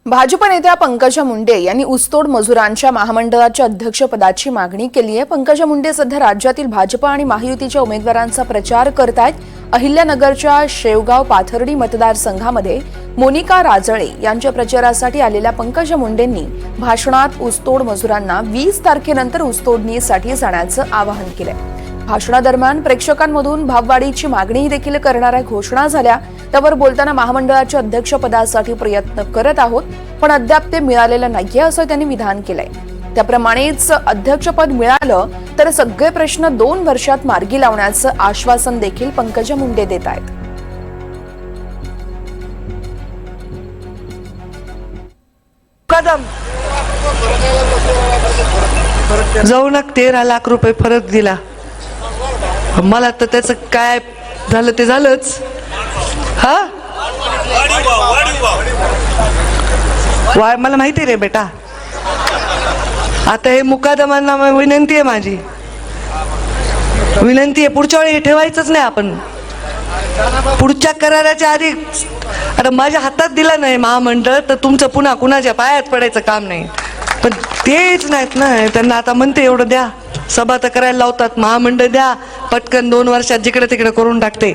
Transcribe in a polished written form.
भाजप नेत्या पंकजा मुंडे यांनी ऊसतोड मजुरांच्या महामंडळाच्या अध्यक्षपदाची मागणी केली आहे। पंकजा मुंडे सध्या राज्यातील भाजप आणि महायुतीच्या उमेदवारांचा प्रचार करतायत। अहिल्यानगरच्या शेवगाव पाथर्डी मतदारसंघामध्ये मोनिका राजळे यांच्या प्रचारासाठी आलेल्या पंकजा मुंडेंनी भाषणात ऊसतोड मजुरांना 20 तारखेनंतर ऊसतोडणीसाठी जाण्याचं आवाहन केलंय। भाषणादरम्यान प्रेक्षकांमधून भाववाढीची मागणीही देखील करणाऱ्या घोषणा झाल्या। त्यावर बोलताना महामंडळाच्या अध्यक्षपदासाठी प्रयत्न करत आहोत, पण अद्याप ते मिळालेलं नाहीये असं त्यांनी विधान केलंय। त्याप्रमाणेच अध्यक्षपद मिळालं तर सगळे प्रश्न 2 वर्षात मार्गी लावण्याचं आश्वासन देखील पंकजा मुंडे देत आहेत। जाऊन 13 लाख रुपये फरक दिला। मला तर त्याचं काय झालं ते झालंच। हा मला माहिती रे बेटा। आता हे मुकादमांना विनंती आहे, माझी विनंती आहे, पुढच्या वेळी ठेवायचंच नाही आपण। पुढच्या कराराच्या आधी आता माझ्या हातात दिला नाही महामंडळ तर तुमचं पुन्हा कुणाच्या पायात पडायचं काम नाही। पण तेच नाहीत ना, त्यांना आता म्हणते एवढं द्या, सभा तर करायला लावतात, महामंडळ द्या पटकन 2 वर्षात जिकडे तिकडे करून टाकते।